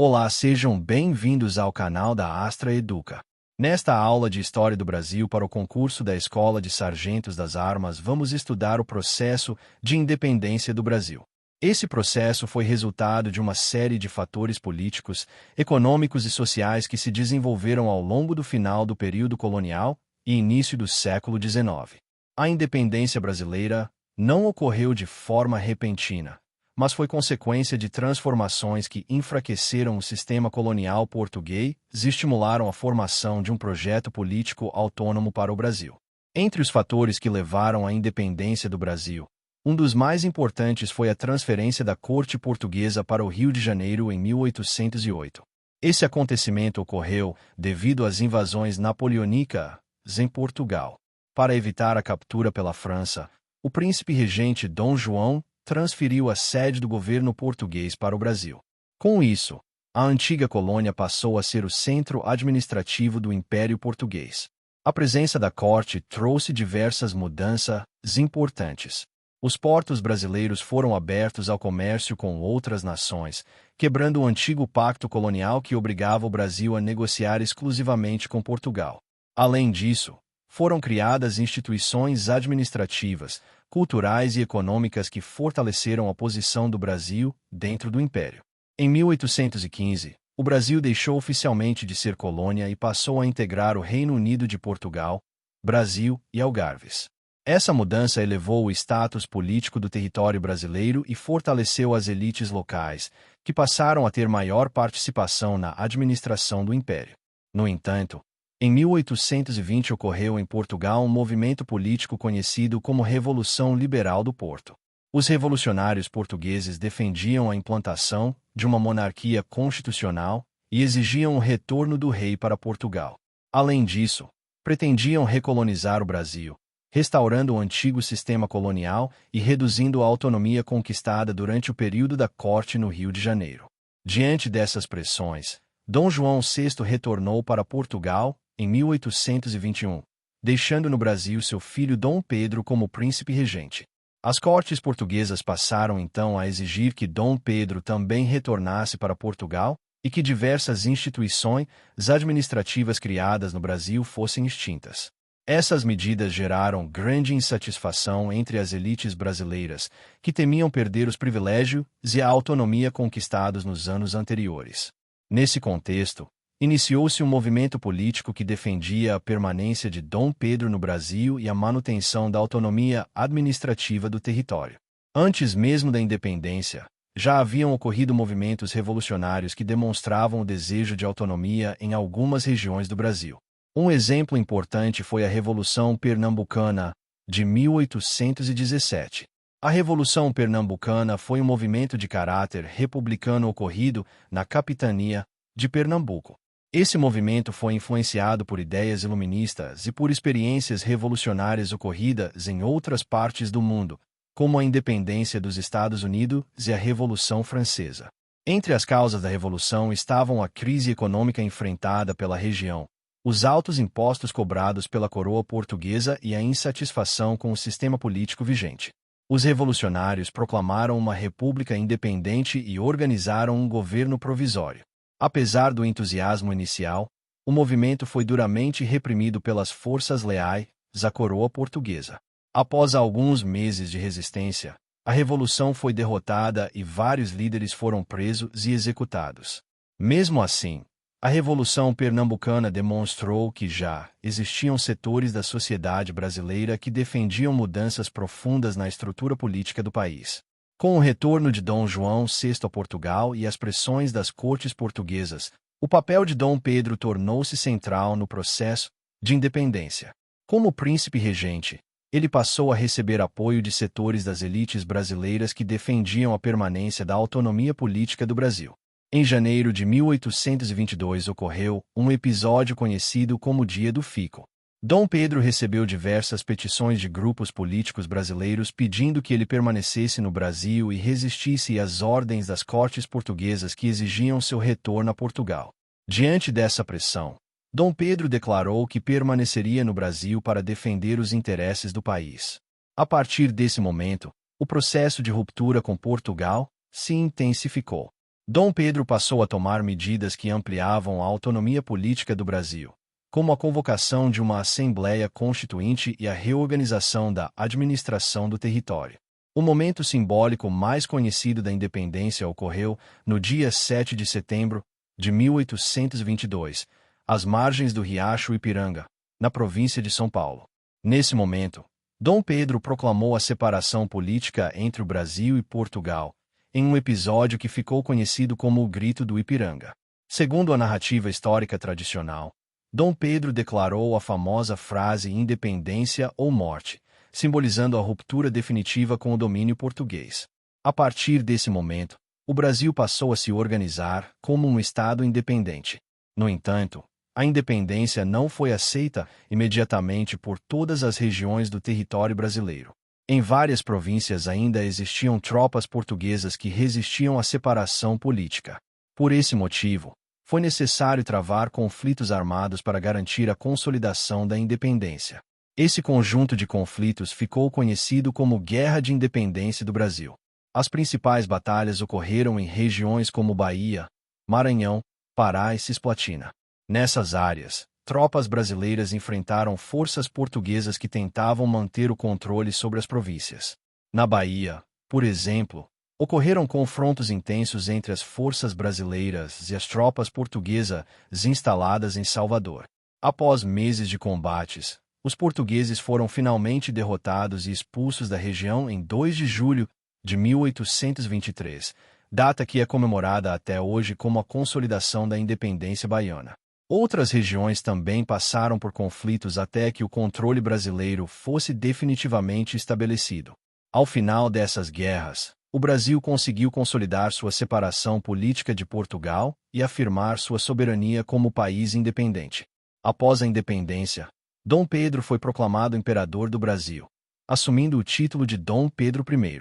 Olá, sejam bem-vindos ao canal da Astra Educa. Nesta aula de História do Brasil para o concurso da Escola de Sargentos das Armas, vamos estudar o processo de independência do Brasil. Esse processo foi resultado de uma série de fatores políticos, econômicos e sociais que se desenvolveram ao longo do final do período colonial e início do século XIX. A independência brasileira não ocorreu de forma repentina, mas foi consequência de transformações que enfraqueceram o sistema colonial português e estimularam a formação de um projeto político autônomo para o Brasil. Entre os fatores que levaram à independência do Brasil, um dos mais importantes foi a transferência da corte portuguesa para o Rio de Janeiro em 1808. Esse acontecimento ocorreu devido às invasões napoleônicas em Portugal. Para evitar a captura pela França, o príncipe regente Dom João transferiu a sede do governo português para o Brasil. Com isso, a antiga colônia passou a ser o centro administrativo do Império Português. A presença da corte trouxe diversas mudanças importantes. Os portos brasileiros foram abertos ao comércio com outras nações, quebrando o antigo pacto colonial que obrigava o Brasil a negociar exclusivamente com Portugal. Além disso, foram criadas instituições administrativas, culturais e econômicas que fortaleceram a posição do Brasil dentro do Império. Em 1815, o Brasil deixou oficialmente de ser colônia e passou a integrar o Reino Unido de Portugal, Brasil e Algarves. Essa mudança elevou o status político do território brasileiro e fortaleceu as elites locais, que passaram a ter maior participação na administração do Império. No entanto, em 1820 ocorreu em Portugal um movimento político conhecido como Revolução Liberal do Porto. Os revolucionários portugueses defendiam a implantação de uma monarquia constitucional e exigiam o retorno do rei para Portugal. Além disso, pretendiam recolonizar o Brasil, restaurando o antigo sistema colonial e reduzindo a autonomia conquistada durante o período da corte no Rio de Janeiro. Diante dessas pressões, Dom João VI retornou para Portugal em 1821, deixando no Brasil seu filho Dom Pedro como príncipe regente. As cortes portuguesas passaram então a exigir que Dom Pedro também retornasse para Portugal e que diversas instituições administrativas criadas no Brasil fossem extintas. Essas medidas geraram grande insatisfação entre as elites brasileiras, que temiam perder os privilégios e a autonomia conquistados nos anos anteriores. Nesse contexto, iniciou-se um movimento político que defendia a permanência de Dom Pedro no Brasil e a manutenção da autonomia administrativa do território. Antes mesmo da independência, já haviam ocorrido movimentos revolucionários que demonstravam o desejo de autonomia em algumas regiões do Brasil. Um exemplo importante foi a Revolução Pernambucana, de 1817. A Revolução Pernambucana foi um movimento de caráter republicano ocorrido na capitania de Pernambuco. Esse movimento foi influenciado por ideias iluministas e por experiências revolucionárias ocorridas em outras partes do mundo, como a independência dos Estados Unidos e a Revolução Francesa. Entre as causas da Revolução estavam a crise econômica enfrentada pela região, os altos impostos cobrados pela coroa portuguesa e a insatisfação com o sistema político vigente. Os revolucionários proclamaram uma república independente e organizaram um governo provisório. Apesar do entusiasmo inicial, o movimento foi duramente reprimido pelas forças leais à coroa portuguesa. Após alguns meses de resistência, a revolução foi derrotada e vários líderes foram presos e executados. Mesmo assim, a Revolução Pernambucana demonstrou que já existiam setores da sociedade brasileira que defendiam mudanças profundas na estrutura política do país. Com o retorno de Dom João VI a Portugal e as pressões das cortes portuguesas, o papel de Dom Pedro tornou-se central no processo de independência. Como príncipe regente, ele passou a receber apoio de setores das elites brasileiras que defendiam a permanência da autonomia política do Brasil. Em janeiro de 1822 ocorreu um episódio conhecido como Dia do Fico. Dom Pedro recebeu diversas petições de grupos políticos brasileiros pedindo que ele permanecesse no Brasil e resistisse às ordens das cortes portuguesas que exigiam seu retorno a Portugal. Diante dessa pressão, Dom Pedro declarou que permaneceria no Brasil para defender os interesses do país. A partir desse momento, o processo de ruptura com Portugal se intensificou. Dom Pedro passou a tomar medidas que ampliavam a autonomia política do Brasil, como a convocação de uma Assembleia Constituinte e a reorganização da administração do território. O momento simbólico mais conhecido da independência ocorreu no dia 7 de setembro de 1822, às margens do riacho Ipiranga, na província de São Paulo. Nesse momento, Dom Pedro proclamou a separação política entre o Brasil e Portugal, em um episódio que ficou conhecido como o Grito do Ipiranga. Segundo a narrativa histórica tradicional, Dom Pedro declarou a famosa frase independência ou morte, simbolizando a ruptura definitiva com o domínio português. A partir desse momento, o Brasil passou a se organizar como um Estado independente. No entanto, a independência não foi aceita imediatamente por todas as regiões do território brasileiro. Em várias províncias ainda existiam tropas portuguesas que resistiam à separação política. Por esse motivo, foi necessário travar conflitos armados para garantir a consolidação da independência. Esse conjunto de conflitos ficou conhecido como Guerra de Independência do Brasil. As principais batalhas ocorreram em regiões como Bahia, Maranhão, Pará e Cisplatina. Nessas áreas, tropas brasileiras enfrentaram forças portuguesas que tentavam manter o controle sobre as províncias. Na Bahia, por exemplo, ocorreram confrontos intensos entre as forças brasileiras e as tropas portuguesas instaladas em Salvador. Após meses de combates, os portugueses foram finalmente derrotados e expulsos da região em 2 de julho de 1823, data que é comemorada até hoje como a consolidação da independência baiana. Outras regiões também passaram por conflitos até que o controle brasileiro fosse definitivamente estabelecido. Ao final dessas guerras, o Brasil conseguiu consolidar sua separação política de Portugal e afirmar sua soberania como país independente. Após a independência, Dom Pedro foi proclamado imperador do Brasil, assumindo o título de Dom Pedro I.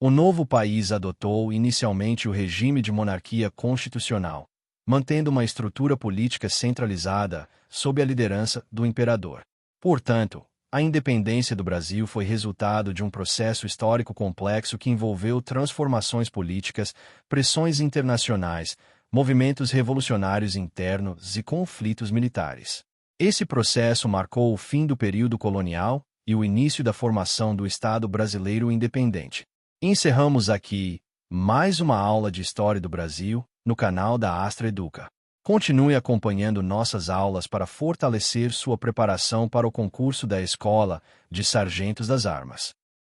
O novo país adotou inicialmente o regime de monarquia constitucional, mantendo uma estrutura política centralizada sob a liderança do imperador. Portanto, a independência do Brasil foi resultado de um processo histórico complexo que envolveu transformações políticas, pressões internacionais, movimentos revolucionários internos e conflitos militares. Esse processo marcou o fim do período colonial e o início da formação do Estado brasileiro independente. Encerramos aqui mais uma aula de História do Brasil no canal da Astra Educa. Continue acompanhando nossas aulas para fortalecer sua preparação para o concurso da Escola de Sargentos das Armas.